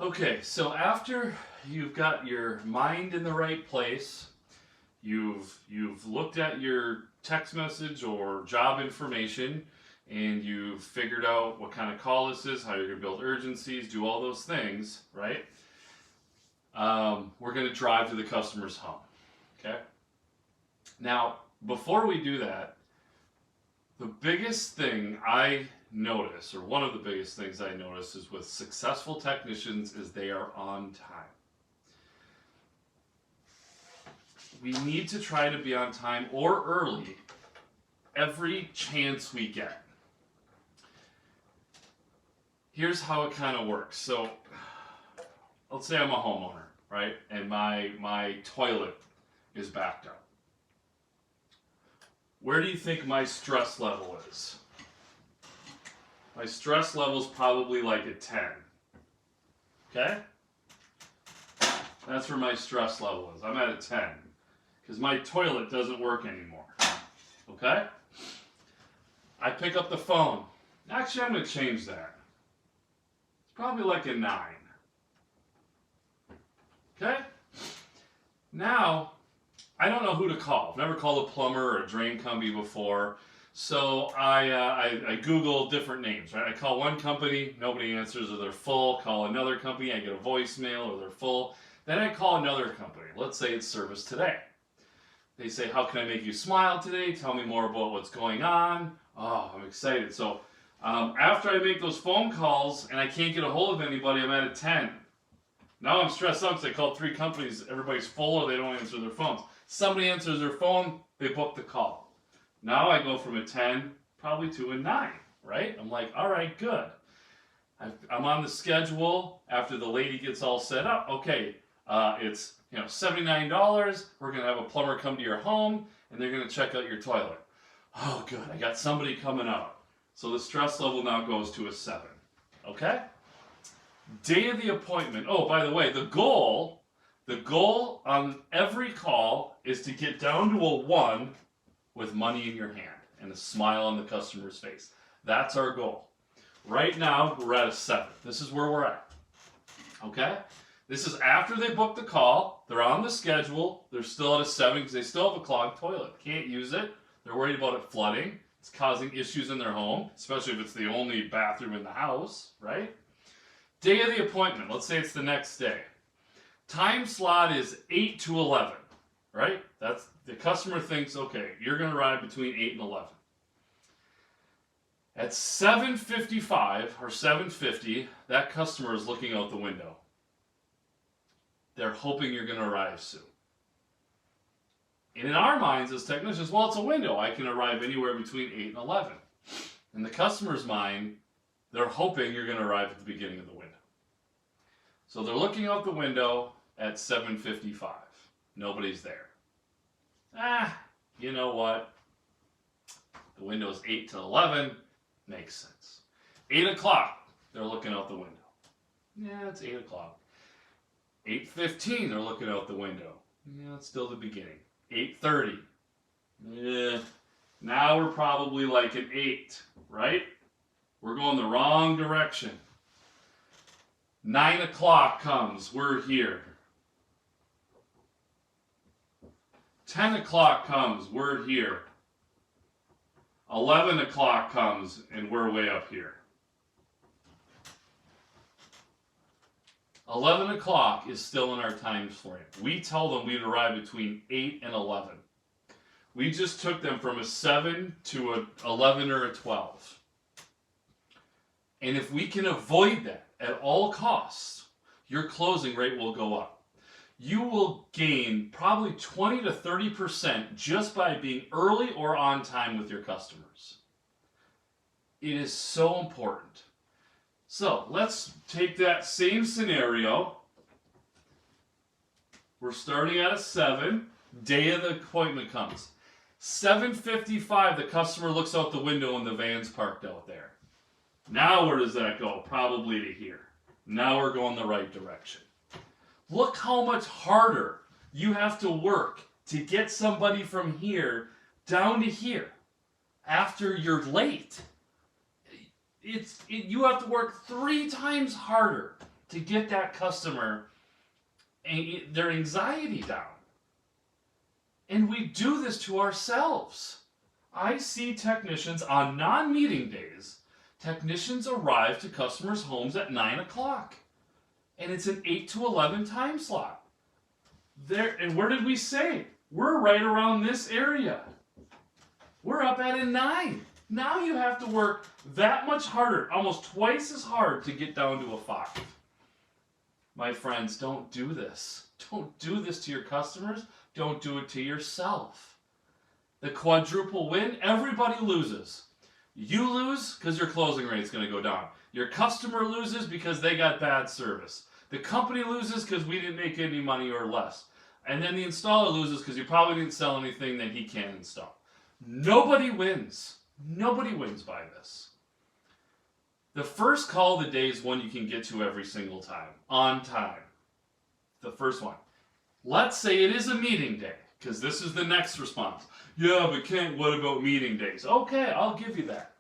Okay, so after you've got your mind in the right place, you've looked at your text message or job information, and you've figured out what kind of call this is, how you're going to build urgencies, do all those things, right? We're going to drive to the customer's home. Okay? Now, before we do that, the biggest thing I notice, or one of the biggest things I notice, is with successful technicians is they are on time. We need to try to be on time or early every chance we get. Here's how it kind of works. So, let's say I'm a homeowner, right? And my toilet is backed up. Where do you think my stress level is? My stress level is probably like a 10. Okay? That's where my stress level is. I'm at a 10. Because my toilet doesn't work anymore. Okay? I pick up the phone. Actually, I'm going to change that. It's probably like a 9. Okay? Now, I don't know who to call. I've never called a plumber or a drain company before. So I Google different names, right? I call one company, nobody answers, or they're full. Call another company, I get a voicemail, or they're full. Then I call another company. Let's say it's Service Today. They say, how can I make you smile today? Tell me more about what's going on. Oh, I'm excited. So after I make those phone calls and I can't get a hold of anybody, I'm at a 10. Now I'm stressed out because I called 3 companies. Everybody's full or they don't answer their phones. Somebody answers their phone, they book the call. Now I go from a 10 probably to a 9, right? I'm like, all right, good. I'm on the schedule after the lady gets all set up. Okay, it's $79. We're going to have a plumber come to your home, and they're going to check out your toilet. Oh, good. I got somebody coming out. So the stress level now goes to a 7. Okay? Day of the appointment. Oh, by the way, the goal on every call is to get down to a 1 with money in your hand and a smile on the customer's face. That's our goal. Right now, we're at a 7. This is where we're at. Okay? This is after they book the call. They're on the schedule. They're still at a 7 because they still have a clogged toilet. Can't use it. They're worried about it flooding. It's causing issues in their home, especially if it's the only bathroom in the house, right? Day of the appointment. Let's say it's the next day. Time slot is 8 to 11, right? That's the customer thinks, okay, you're going to arrive between 8 and 11. At 7:55 or 7:50, that customer is looking out the window. They're hoping you're going to arrive soon. And in our minds as technicians, well, it's a window. I can arrive anywhere between 8 and 11. In the customer's mind, they're hoping you're going to arrive at the beginning of the window. So they're looking out the window at 7:55. Nobody's there. You know what? The window is 8 to 11. Makes sense. 8 o'clock, they're looking out the window. Yeah, it's 8 o'clock. 8:15, they're looking out the window. Yeah, it's still the beginning. 8:30. Yeah, now we're probably like an 8, right? We're going the wrong direction. 9 o'clock comes, we're here. 10 o'clock comes, we're here. 11 o'clock comes, and we're way up here. 11 o'clock is still in our time frame. We tell them we'd arrive between 8 and 11. We just took them from a 7 to an 11 or a 12. And if we can avoid that at all costs, your closing rate will go up. You will gain probably 20 to 30% just by being early or on time with your customers. It is so important. So let's take that same scenario. We're starting at a 7. Day of the appointment comes. 7:55, the customer looks out the window and the van's parked out there. Now where does that go? Probably to here. Now we're going the right direction. Look how much harder you have to work to get somebody from here down to here after you're late. You have to work 3 times harder to get that customer their anxiety down. And we do this to ourselves. I see technicians on non-meeting days. Technicians arrive to customers' homes at 9 o'clock. And it's an 8 to 11 time slot. And where did we say? We're right around this area. We're up at a 9. Now you have to work that much harder, almost twice as hard to get down to a 5. My friends, don't do this. Don't do this to your customers. Don't do it to yourself. The quadruple win, everybody loses. You lose because your closing rate is going to go down. Your customer loses because they got bad service. The company loses because we didn't make any money or less. And then the installer loses because you probably didn't sell anything that he can't install. Nobody wins. Nobody wins by this. The first call of the day is one you can get to every single time. On time. The first one. Let's say it is a meeting day, because this is the next response. Yeah, but Kent, what about meeting days? Okay, I'll give you that.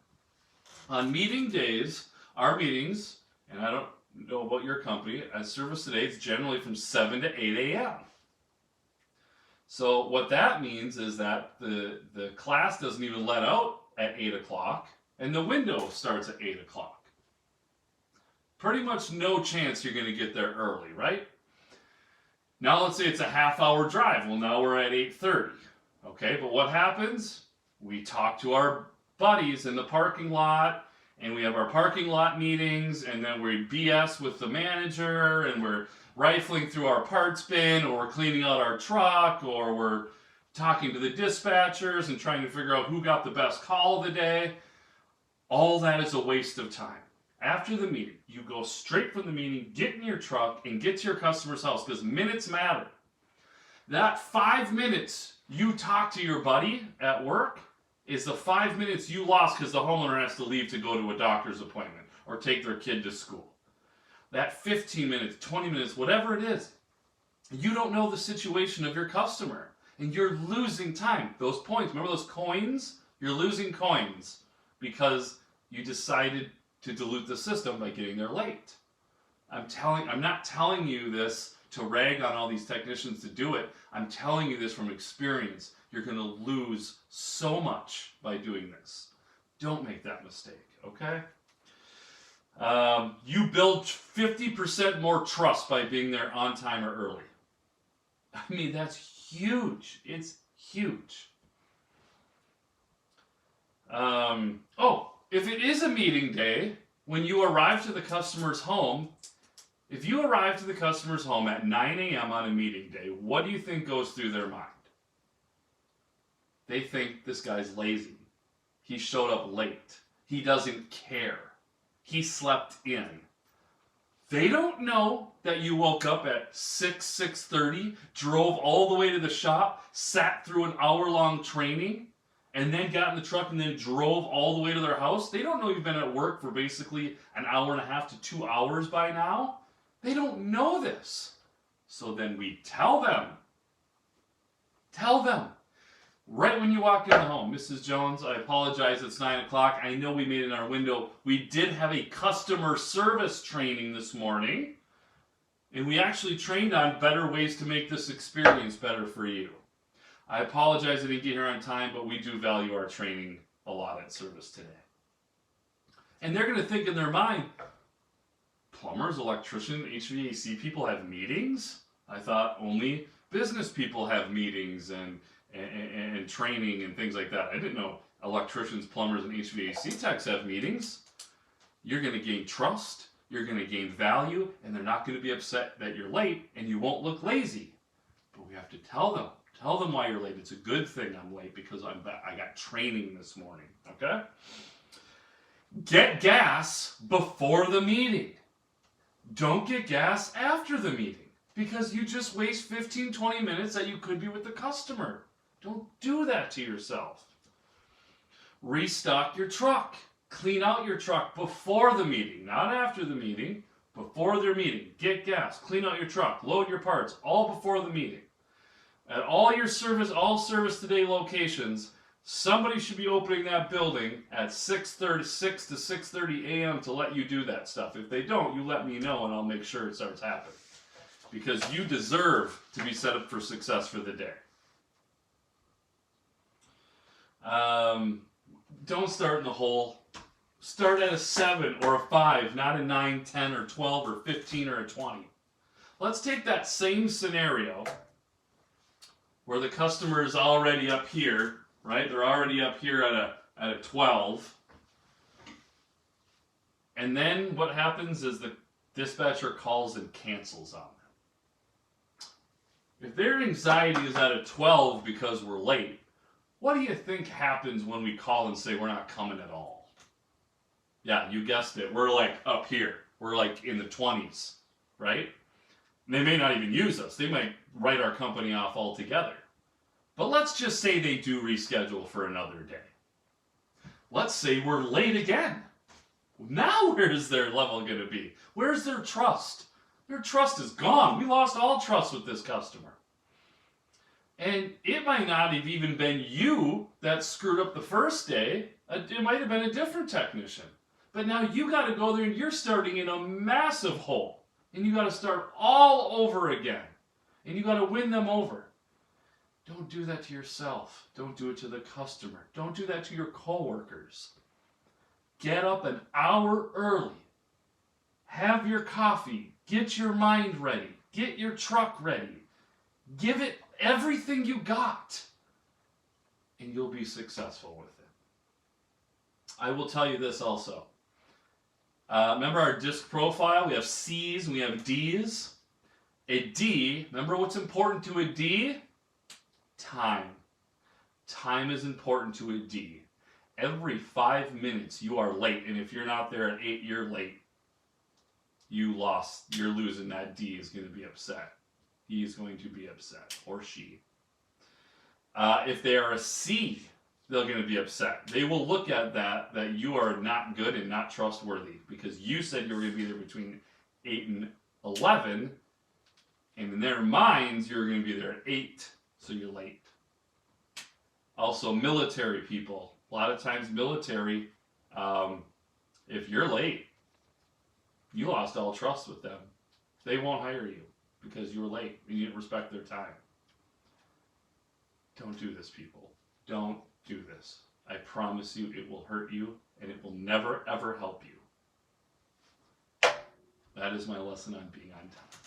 On meeting days, our meetings, and I don't know about your company, at Service Today, it's generally from 7 to 8 a.m. So what that means is that the class doesn't even let out at 8 o'clock, and the window starts at 8 o'clock. Pretty much no chance you're going to get there early, right? Now let's say it's a half-hour drive. Well, now we're at 8:30. Okay, but what happens? We talk to our buddies in the parking lot, and we have our parking lot meetings, and then we BS with the manager, and we're rifling through our parts bin, or we're cleaning out our truck, or we're talking to the dispatchers and trying to figure out who got the best call of the day. All that is a waste of time. After the meeting, you go straight from the meeting, get in your truck, and get to your customer's house, because minutes matter. That 5 minutes you talk to your buddy at work is the 5 minutes you lost because the homeowner has to leave to go to a doctor's appointment or take their kid to school. That 15 minutes, 20 minutes, whatever it is, you don't know the situation of your customer, and you're losing time. Those points, remember those coins? You're losing coins because you decided to dilute the system by getting there late. I'm not telling you this to rag on all these technicians to do it. I'm telling you this from experience. You're going to lose so much by doing this. Don't make that mistake, okay? You build 50% more trust by being there on time or early. I mean, that's huge. It's huge. If it is a meeting day, when you arrive to the customer's home, if you arrive to the customer's home at 9 a.m. on a meeting day, what do you think goes through their mind? They think this guy's lazy. He showed up late. He doesn't care. He slept in. They don't know that you woke up at 6:30, drove all the way to the shop, sat through an hour-long training, and then got in the truck and then drove all the way to their house. They don't know you've been at work for basically an hour and a half to 2 hours by now. They don't know this. So then we tell them. Tell them. Right when you walk in the home, Mrs. Jones, I apologize, it's 9 o'clock. I know we made it in our window. We did have a customer service training this morning, and we actually trained on better ways to make this experience better for you. I apologize I didn't get here on time, but we do value our training a lot at Service Today. And they're going to think in their mind, plumbers, electricians, HVAC people have meetings? I thought only business people have meetings and training and things like that. I didn't know electricians, plumbers, and HVAC techs have meetings. You're going to gain trust, you're going to gain value, and they're not going to be upset that you're late, and you won't look lazy. But we have to tell them. Tell them why you're late. It's a good thing I'm late because I got training this morning, okay? Get gas before the meeting. Don't get gas after the meeting because you just waste 15, 20 minutes that you could be with the customer. Don't do that to yourself. Restock your truck. Clean out your truck before the meeting, not after the meeting, before their meeting. Get gas, clean out your truck, load your parts, all before the meeting. At all your Service Today locations, Somebody should be opening that building at 6:36 to 6:30 a.m. to let you do that stuff. If they don't, you let me know and I'll make sure it starts happening. Because you deserve to be set up for success for the day. Don't start in the hole. Start at a 7 or a 5, not a 9, 10, or 12, or 15, or a 20. Let's take that same scenario where the customer is already up here, right? They're already up here at a 12. And then what happens is the dispatcher calls and cancels on them. If their anxiety is at a 12 because we're late, what do you think happens when we call and say we're not coming at all? Yeah, you guessed it. We're like up here. We're like in the 20s, right? And they may not even use us. They might write our company off altogether. But let's just say they do reschedule for another day. Let's say we're late again. Now where's their level going to be? Where's their trust? Their trust is gone. We lost all trust with this customer. And it might not have even been you that screwed up the first day. It might have been a different technician. But now you got to go there and you're starting in a massive hole. And you got to start all over again. And you got to win them over. Don't do that to yourself. Don't do it to the customer. Don't do that to your coworkers. Get up an hour early. Have your coffee. Get your mind ready. Get your truck ready. Give it everything you got. And you'll be successful with it. I will tell you this also. Remember our disc profile? We have C's and we have D's. A D, remember what's important to a D? Time. Time is important to a D. Every 5 minutes you are late, and if you're not there at 8, you're late. You lost. You're losing. That D is going to be upset. He is going to be upset, or she. If they are a C, they're going to be upset. They will look at that you are not good and not trustworthy because you said you were going to be there between 8 and 11, and in their minds, you're going to be there at 8, so you're late. Also, military people. A lot of times, military, if you're late, you lost all trust with them. They won't hire you because you were late and you didn't respect their time. Don't do this, people. Don't do this. I promise you it will hurt you and it will never, ever help you. That is my lesson on being on time.